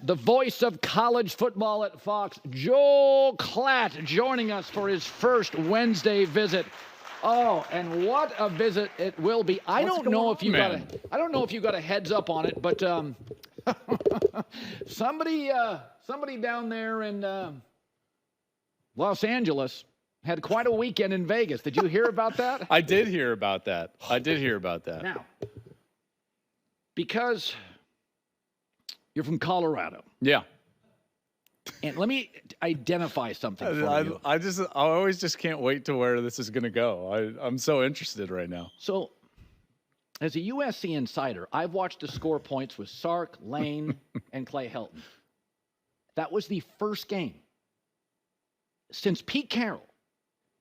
the voice of college football at Fox, Joel Klatt, joining us for his first Wednesday visit. Oh, and what a visit it will be. I don't know if you got a heads up on it, but somebody down there in Los Angeles had quite a weekend in Vegas. Did you hear about that? I did hear about that. Now, because you're from Colorado. Yeah. And let me identify something for you. I always just can't wait to where this is going to go. I'm so interested right now. So, as a USC insider, I've watched the score points with Sark, Lane, and Clay Helton. That was the first game since Pete Carroll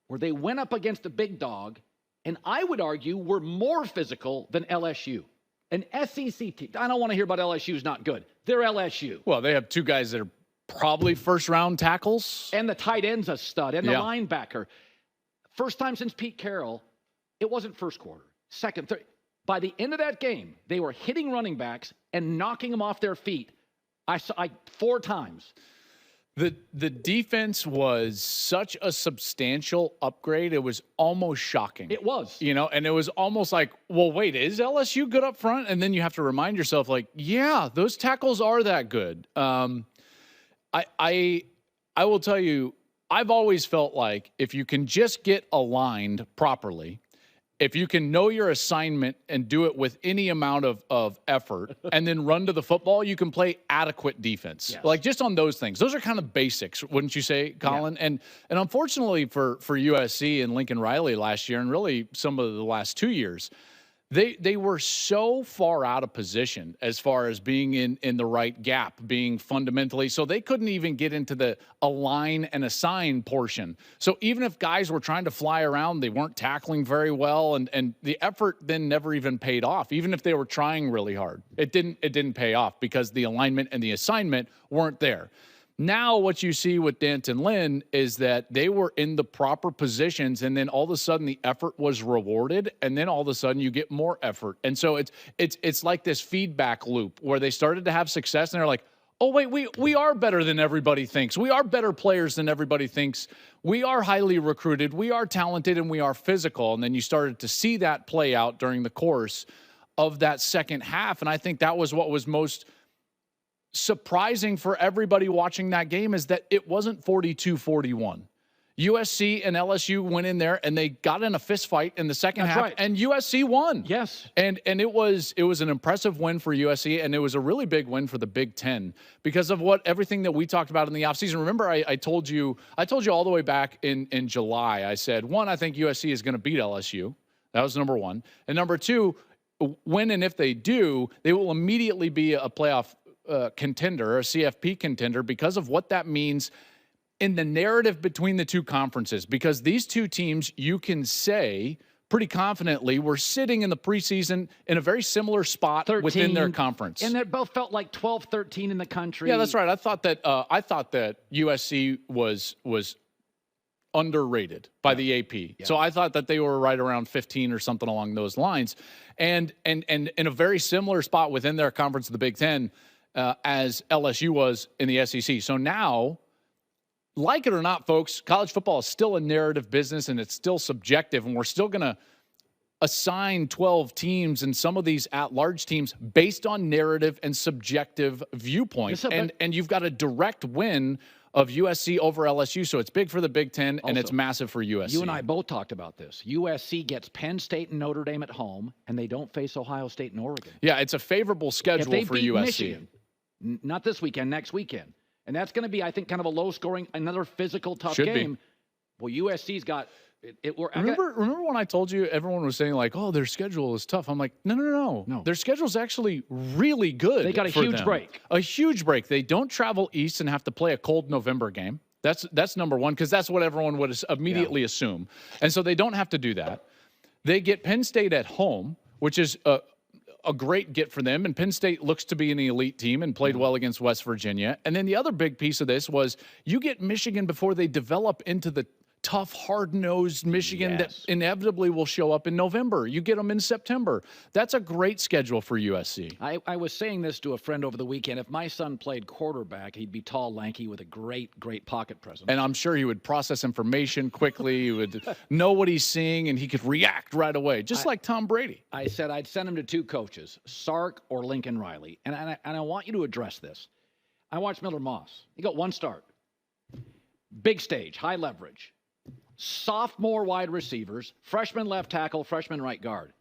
where they went up against the big dog, and I would argue were more physical than LSU. An SEC team. I don't want to hear about LSU's not good. They're LSU. Well, they have two guys that are probably first-round tackles. And the tight end's a stud, and the linebacker. First time since Pete Carroll, it wasn't first quarter, second, third. By the end of that game, they were hitting running backs and knocking them off their feet. I saw 4 times. The defense was such a substantial upgrade. It was almost shocking. It was. And it was almost like, well, wait, is LSU good up front? And then you have to remind yourself, like, yeah, those tackles are that good. I will tell you, I've always felt like if you can just get aligned properly, if you can know your assignment and do it with any amount of effort and then run to the football, you can play adequate defense. Yes. Like just on those things. Those are kind of basics, wouldn't you say, Colin? Yeah. And unfortunately for USC and Lincoln Riley last year and really some of the last 2 years, they were so far out of position as far as being in the right gap, being fundamentally. So they couldn't even get into the align and assign portion. So even if guys were trying to fly around, they weren't tackling very well. And the effort then never even paid off. Even if they were trying really hard, it didn't pay off because the alignment and the assignment weren't there. Now what you see with D'Anton Lynn is that they were in the proper positions, and then all of a sudden the effort was rewarded, and then all of a sudden you get more effort. And so it's like this feedback loop where they started to have success, and they're like, oh, wait, we are better than everybody thinks. We are better players than everybody thinks. We are highly recruited. We are talented, and we are physical. And then you started to see that play out during the course of that second half, and I think that was what was most surprising for everybody watching that game is that it wasn't 42-41. USC and LSU went in there and they got in a fist fight in the second half, and USC won. Yes. And it was an impressive win for USC, and it was a really big win for the Big Ten because of everything that we talked about in the offseason. Remember, I told you all the way back in July, I said, one, I think USC is going to beat LSU. That was number one. And number two, when and if they do, they will immediately be a playoff contender, a CFP contender, because of what that means in the narrative between the two conferences. Because these two teams, you can say pretty confidently, were sitting in the preseason in a very similar spot 13, within their conference. And they both felt like 12-13 in the country. Yeah, that's right. I thought that USC was underrated by the AP. Yeah. So I thought that they were right around 15 or something along those lines. And in a very similar spot within their conference, the Big Ten, as LSU was in the SEC. So now, like it or not, folks, college football is still a narrative business, and it's still subjective, and we're still going to assign 12 teams and some of these at-large teams based on narrative and subjective viewpoints. And you've got a direct win of USC over LSU, so it's big for the Big Ten, and it's massive for USC. You and I both talked about this. USC gets Penn State and Notre Dame at home, and they don't face Ohio State and Oregon. Yeah, it's a favorable schedule for USC. Michigan, not this weekend, next weekend. And that's going to be, I think, kind of a low-scoring, another physical, tough game. Well, USC's got it. Remember when I told you everyone was saying, like, oh, their schedule is tough? I'm like, no. Their schedule's actually really good. They got a huge break. A huge break. They don't travel east and have to play a cold November game. That's number one, because that's what everyone would immediately assume. And so they don't have to do that. They get Penn State at home, which is a great get for them, and Penn State looks to be an elite team and played well against West Virginia. And then the other big piece of this was you get Michigan before they develop into the tough, hard-nosed Michigan that inevitably will show up in November. You get them in September. That's a great schedule for USC. I was saying this to a friend over the weekend. If my son played quarterback, he'd be tall, lanky, with a great, great pocket presence. And I'm sure he would process information quickly. He would know what he's seeing, and he could react right away, just like Tom Brady. I said I'd send him to two coaches, Sark or Lincoln Riley. And I want you to address this. I watched Miller Moss. He got one start. Big stage, high leverage. Sophomore wide receivers, freshman left tackle, freshman right guard.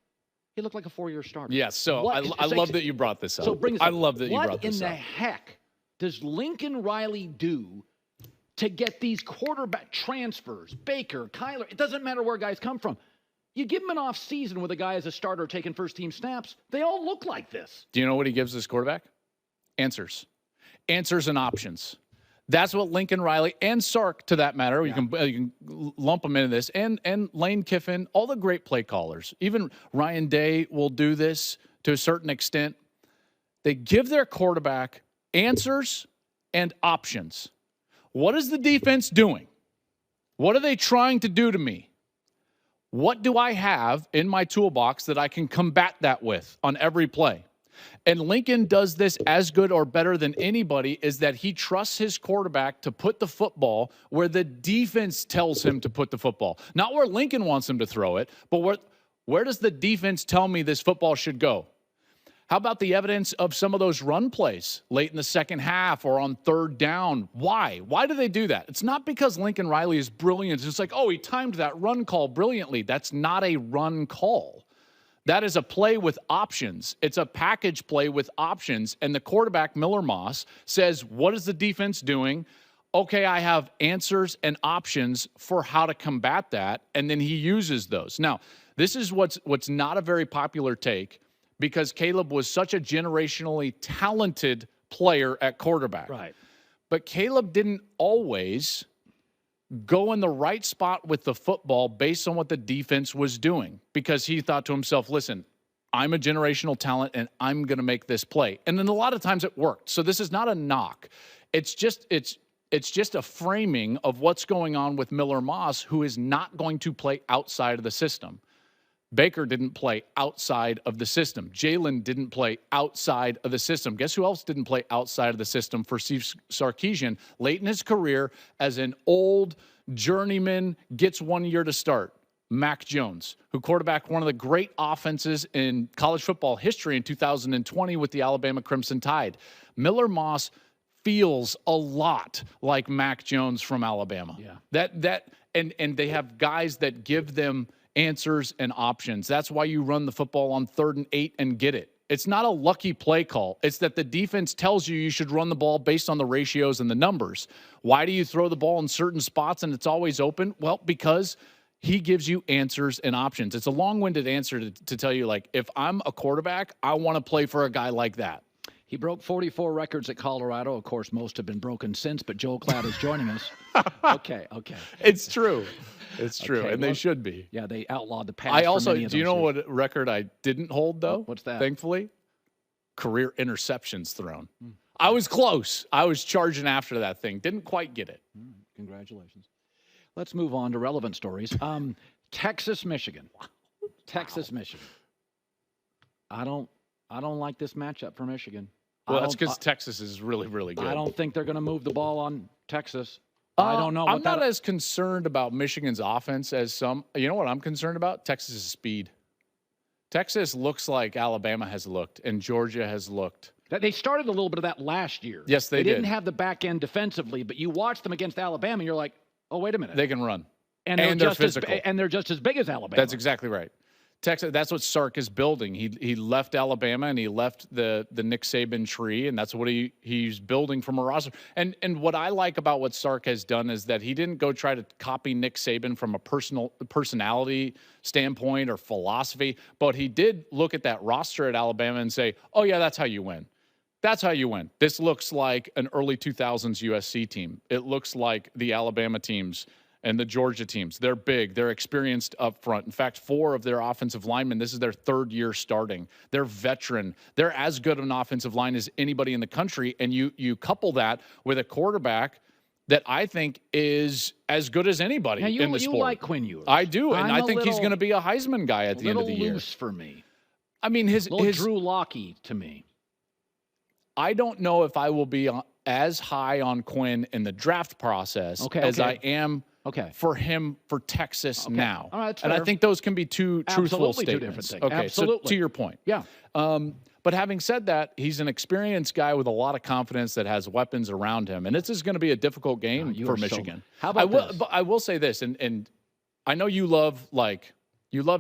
He looked like a four-year starter. Yes, so I love that you brought this up. So bring this I up. love that you brought What this in up. the heck does Lincoln Riley do to get these quarterback transfers? Baker, Kyler, it doesn't matter where guys come from. You give him an off season with a guy as a starter taking first-team snaps, they all look like this. Do you know what he gives this quarterback? Answers. Answers and options. That's what Lincoln Riley and Sark, to that matter, you can lump them into this, and Lane Kiffin, all the great play callers. Even Ryan Day will do this to a certain extent. They give their quarterback answers and options. What is the defense doing? What are they trying to do to me? What do I have in my toolbox that I can combat that with on every play? And Lincoln does this as good or better than anybody, is that he trusts his quarterback to put the football where the defense tells him to put the football. Not where Lincoln wants him to throw it, but where does the defense tell me this football should go? How about the evidence of some of those run plays late in the second half or on third down? Why? Why do they do that? It's not because Lincoln Riley is brilliant. It's like, oh, he timed that run call brilliantly. That's not a run call. That is a play with options. It's a package play with options. And the quarterback, Miller Moss, says, what is the defense doing? Okay, I have answers and options for how to combat that. And then he uses those. Now, this is what's not a very popular take, because Caleb was such a generationally talented player at quarterback. Right. But Caleb didn't always go in the right spot with the football based on what the defense was doing, because he thought to himself, listen, I'm a generational talent and I'm going to make this play. And then a lot of times it worked. So this is not a knock. It's just a framing of what's going on with Miller Moss, who is not going to play outside of the system. Baker didn't play outside of the system. Jalen didn't play outside of the system. Guess who else didn't play outside of the system for Steve Sarkisian late in his career as an old journeyman, gets 1 year to start? Mac Jones, who quarterbacked one of the great offenses in college football history in 2020 with the Alabama Crimson Tide. Miller Moss feels a lot like Mac Jones from Alabama. Yeah. And they have guys that give them answers and options. That's why you run the football on 3rd and 8 and get it. It's not a lucky play call. It's that the defense tells you should run the ball based on the ratios and the numbers. Why do you throw the ball in certain spots and it's always open? Well, because he gives you answers and options. It's a long-winded answer to tell you, like, if I'm a quarterback, I want to play for a guy like that. He broke 44 records at Colorado. Of course, most have been broken since, but Joel Klatt is joining us. Okay. It's true. It's true, Okay, and they should be. Yeah, they outlawed the pass. I also, for many of do you those know years. what record I didn't hold, though? What's that? Thankfully, career interceptions thrown. I was close. I was charging after that thing. Didn't quite get it. Congratulations. Let's move on to relevant stories. Texas, Michigan. Texas, Michigan. I don't like this matchup for Michigan. Well, that's because Texas is really, really good. I don't think they're going to move the ball on Texas. I don't know. I'm not as concerned about Michigan's offense as some. You know what I'm concerned about? Texas's speed. Texas looks like Alabama has looked and Georgia has looked. They started a little bit of that last year. Yes, they did. They didn't have the back end defensively, but you watch them against Alabama, and you're like, oh, wait a minute. They can run. And they're just physical. and they're just as big as Alabama. That's exactly right. Texas, that's what Sark is building. He left Alabama and he left the Nick Saban tree, and that's what he's building from a roster. And what I like about what Sark has done is that he didn't go try to copy Nick Saban from a personality standpoint or philosophy, but he did look at that roster at Alabama and say, oh, yeah, that's how you win. That's how you win. This looks like an early 2000s USC team. It looks like the Alabama teams and the Georgia teams. They're big. They're experienced up front. In fact, 4 of their offensive linemen, this is their 3rd year starting. They're veteran. They're as good of an offensive line as anybody in the country. And you couple that with a quarterback that I think is as good as anybody in the sport. You like Quinn Ewers. I do, and I think he's going to be a Heisman guy at the end of the year. Loose for me. I mean, his Drew Lockey to me. I don't know if I will be as high on Quinn in the draft process as I am for him for Texas now. All right, that's and fair. I think those can be two truthful statements. Two different things. Okay, Absolutely. so to your point. Yeah. But having said that, he's an experienced guy with a lot of confidence that has weapons around him. And this is going to be a difficult game for Michigan. How about this? But I will say this, and I know you love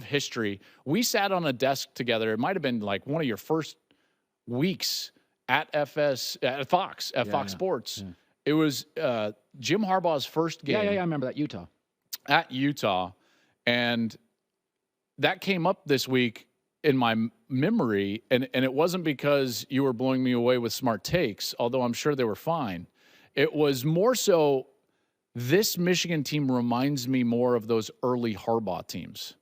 history. We sat on a desk together. It might have been like one of your first weeks at Fox Sports. Yeah. It was Jim Harbaugh's first game. Yeah, I remember that, Utah. At Utah. And that came up this week in my memory, and it wasn't because you were blowing me away with smart takes, although I'm sure they were fine. It was more so this Michigan team reminds me more of those early Harbaugh teams.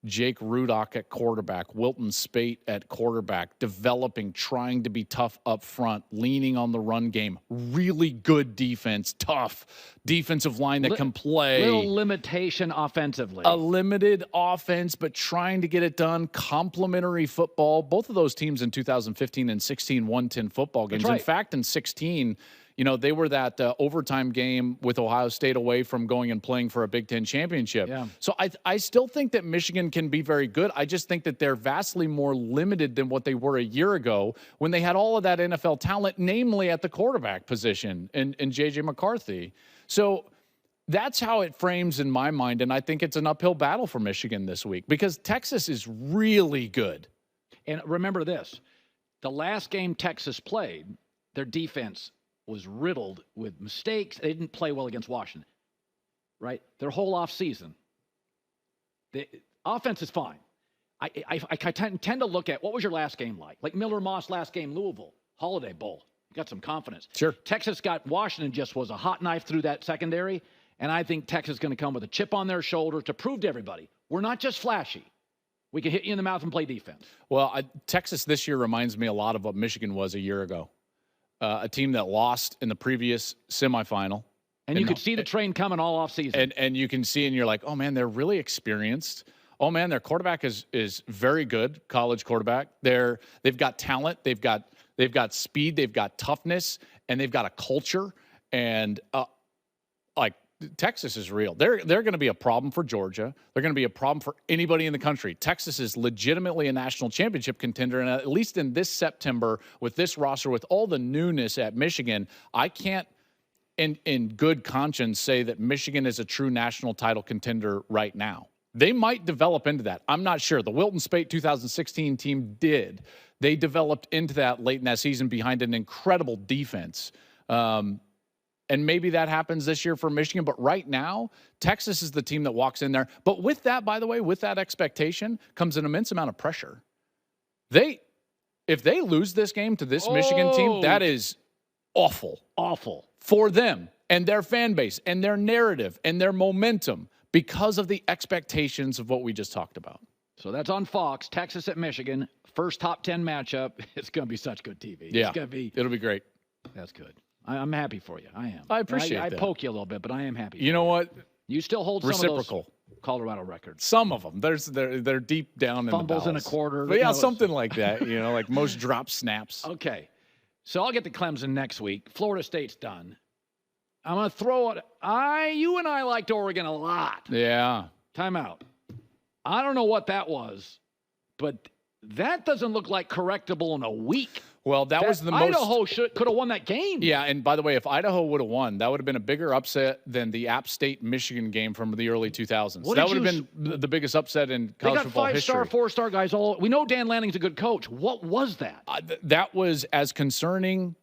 Jake Rudock at quarterback, Wilton Speight at quarterback, developing, trying to be tough up front, leaning on the run game, really good defense, tough defensive line that can play. Little limitation offensively. A limited offense, but trying to get it done. Complementary football. Both of those teams in 2015 and 16 won 10 football games. That's right. In fact, in 16, they were that overtime game with Ohio State away from going and playing for a Big Ten championship. Yeah. So I still think that Michigan can be very good. I just think that they're vastly more limited than what they were a year ago when they had all of that NFL talent, namely at the quarterback position in J.J. McCarthy. So that's how it frames in my mind, and I think it's an uphill battle for Michigan this week because Texas is really good. And remember this, the last game Texas played, their defense was riddled with mistakes. They didn't play well against Washington, right? Their whole offseason. The offense is fine. I tend to look at, what was your last game like? Like Miller Moss last game, Louisville, Holiday Bowl. You got some confidence. Sure. Texas got Washington just was a hot knife through that secondary, and I think Texas is going to come with a chip on their shoulder to prove to everybody, we're not just flashy. We can hit you in the mouth and play defense. Well, Texas this year reminds me a lot of what Michigan was a year ago. A team that lost in the previous semifinal. And you could see the train coming all offseason. And you can see, and you're like, oh, man, they're really experienced. Oh, man, their quarterback is very good, college quarterback. They've got talent. They've got speed. They've got toughness. And they've got a culture. And, Texas is real. They're going to be a problem for Georgia. They're going to be a problem for anybody in the country. Texas is legitimately a national championship contender, and at least in this September, with this roster, with all the newness at Michigan, I can't, in good conscience, say that Michigan is a true national title contender right now. They might develop into that. I'm not sure. The Wilton Speight 2016 team did. They developed into that late in that season behind an incredible defense. And maybe that happens this year for Michigan. But right now, Texas is the team that walks in there. But with that, by the way, with that expectation comes an immense amount of pressure. If they lose this game to this Michigan team, that is awful. Awful. For them and their fan base and their narrative and their momentum because of the expectations of what we just talked about. So that's on Fox, Texas at Michigan. First top 10 matchup. It's going to be such good TV. Yeah, it's gonna be, it'll be great. That's good. I'm happy for you. I am. I appreciate that. I poke you a little bit, but I am happy. You know what? You still hold reciprocal. Some of those Colorado records. Some of them. They're deep down Fumbles in the in a quarter. But yeah, something like that. Like most drop snaps. Okay. So I'll get to Clemson next week. Florida State's done. I'm going to throw it. You and I liked Oregon a lot. Yeah. Timeout. I don't know what that was, but that doesn't look like correctable in a week. Well, that was the most. Idaho could have won that game. Yeah, and by the way, if Idaho would have won, that would have been a bigger upset than the App State-Michigan game from the early 2000s. That would have been the biggest upset in college football history. They got 5-star, 4-star guys all. We know Dan Lanning's a good coach. What was that? That was as concerning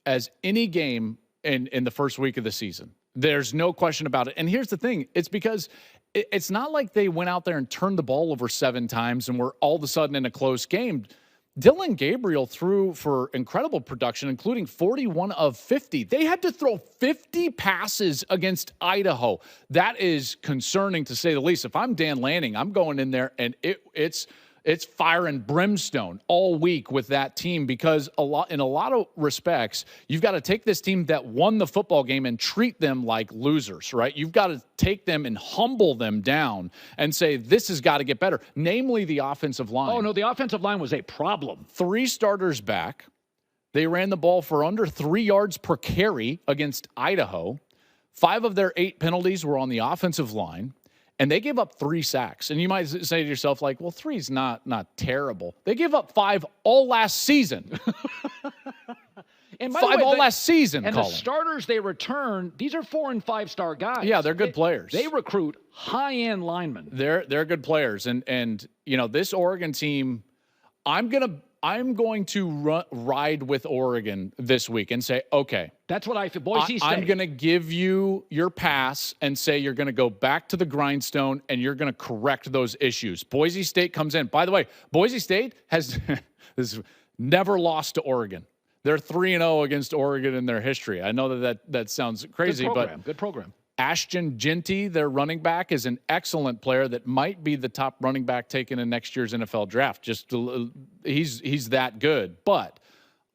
as any game in the first week of the season. There's no question about it. And here's the thing. It's because it's not like they went out there and turned the ball over 7 times and were all of a sudden in a close game. Dylan Gabriel threw for incredible production, including 41 of 50. They had to throw 50 passes against Idaho. That is concerning, to say the least. If I'm Dan Lanning, I'm going in there, and it's it's fire and brimstone all week with that team because in a lot of respects, you've got to take this team that won the football game and treat them like losers, right? You've got to take them and humble them down and say, this has got to get better, namely the offensive line. Oh, no, the offensive line was a problem. 3 starters back. They ran the ball for under 3 yards per carry against Idaho. 5 of their 8 penalties were on the offensive line, and they gave up 3 sacks. And you might say to yourself, like, well, 3 is not terrible. They gave up 5 all last season. And by 5 the way, all last season, and Colin. the starters they return, these are 4- and 5-star guys. Yeah, they're good players. They recruit high-end linemen. They're good players. And this Oregon team, I'm going to ride with Oregon this week and say, okay. That's what I feel. Boise State. I'm going to give you your pass and say you're going to go back to the grindstone and you're going to correct those issues. Boise State comes in. By the way, Boise State has never lost to Oregon. They're 3-0 against Oregon in their history. I know that sounds crazy, Good program. Ashton Ginty, their running back, is an excellent player that might be the top running back taken in next year's NFL draft. He's that good. But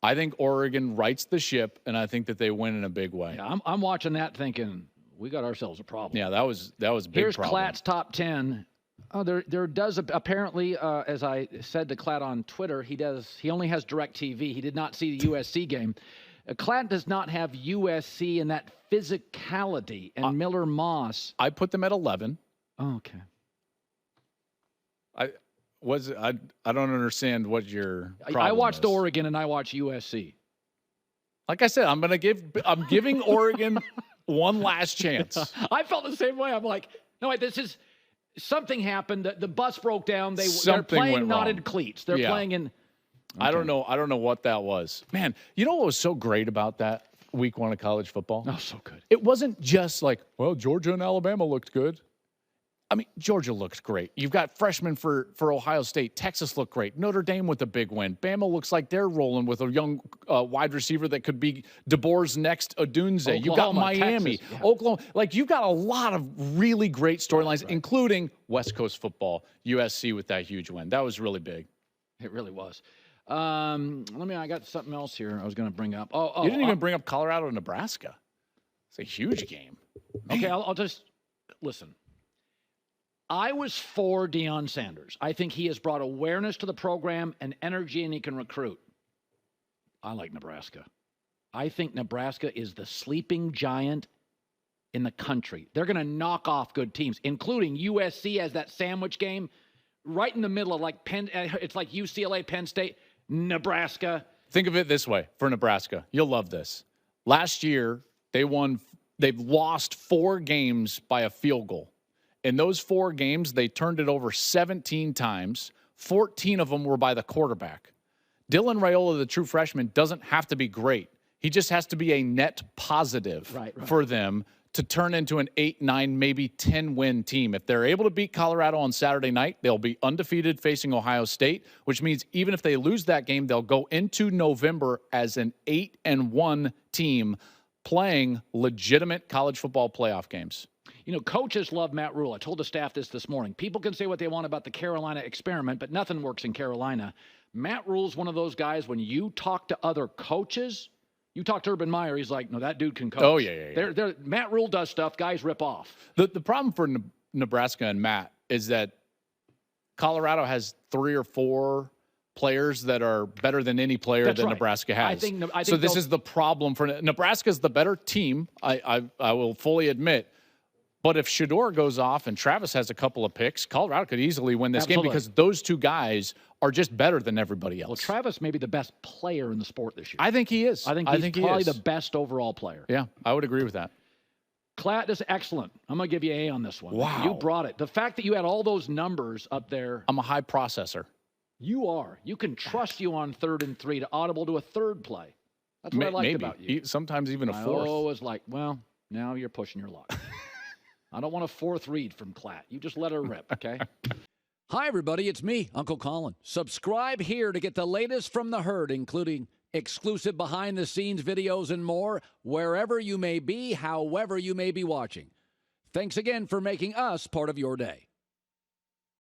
I think Oregon rights the ship, and I think that they win in a big way. Yeah, I'm watching that thinking we got ourselves a problem. Yeah, that was a big Here's problem. Klatt's top 10. Oh, there does apparently, as I said to Klatt on Twitter, he only has DirecTV. He did not see the USC game. Klatt does not have USC in that physicality, and Miller Moss. I put them at 11. Oh, okay. I don't understand what your problem I watched is. Oregon and I watched USC. Like I said, I'm giving Oregon one last chance. I felt the same way. I'm like, no, wait, this is something happened. The bus broke down. They're Something playing went knotted wrong. cleats. They're playing in. Okay. I don't know what that was. Man, you know what was so great about that week 1 of college football? Oh, so good. It wasn't just like, well, Georgia and Alabama looked good. I mean, Georgia looked great. You've got freshmen for Ohio State. Texas looked great. Notre Dame with a big win. Bama looks like they're rolling with a young wide receiver that could be DeBoer's next Odunze. You've got Miami, Texas, yeah. Oklahoma. Like, you've got a lot of really great storylines, including West Coast football, USC with that huge win. That was really big. It really was. I got something else here I was going to bring up. You didn't even bring up Colorado and Nebraska. It's a huge game. Okay, I'll just listen. I was for Deion Sanders. I think he has brought awareness to the program and energy, and he can recruit. I like Nebraska. I think Nebraska is the sleeping giant in the country. They're going to knock off good teams, including USC as that sandwich game right in the middle of like Penn. It's like UCLA, Penn State, Nebraska. Think of it this way for Nebraska. You'll love this. Last year, they've lost 4 games by a field goal. In those 4 games, they turned it over 17 times. 14 of them were by the quarterback. Dylan Raiola, the true freshman, doesn't have to be great. He just has to be a net positive for them to turn into an 8, 9, maybe 10-win team. If they're able to beat Colorado on Saturday night, they'll be undefeated facing Ohio State, which means even if they lose that game, they'll go into November as an 8-1 team playing legitimate college football playoff games. You know, coaches love Matt Rule. I told the staff this morning. People can say what they want about the Carolina experiment, but nothing works in Carolina. Matt Rule's one of those guys, when you talk to other coaches, you talk to Urban Meyer, he's like, no, that dude can coach. Oh, yeah. Matt Rule does stuff, guys rip off. The problem for Nebraska and Matt is that Colorado has 3 or 4 players that are better than any player that Nebraska has. I think so this is the problem for Nebraska's the better team, I will fully admit. But if Shedeur goes off and Travis has a couple of picks, Colorado could easily win this game because those 2 guys are just better than everybody else. Well, Travis may be the best player in the sport this year. I think he is. I think he's probably the best overall player. Yeah, I would agree with that. Klatt is excellent. I'm going to give you A on this one. Wow. You brought it. The fact that you had all those numbers up there. I'm a high processor. You are. You can trust you on 3rd and 3 to audible to a 3rd play. That's what I liked about you. Sometimes even a 4th. I always like, well, now you're pushing your luck. I don't want a 4th read from Klatt. You just let her rip, okay? Hi, everybody. It's me, Uncle Colin. Subscribe here to get the latest from the herd, including exclusive behind-the-scenes videos and more, wherever you may be, however you may be watching. Thanks again for making us part of your day.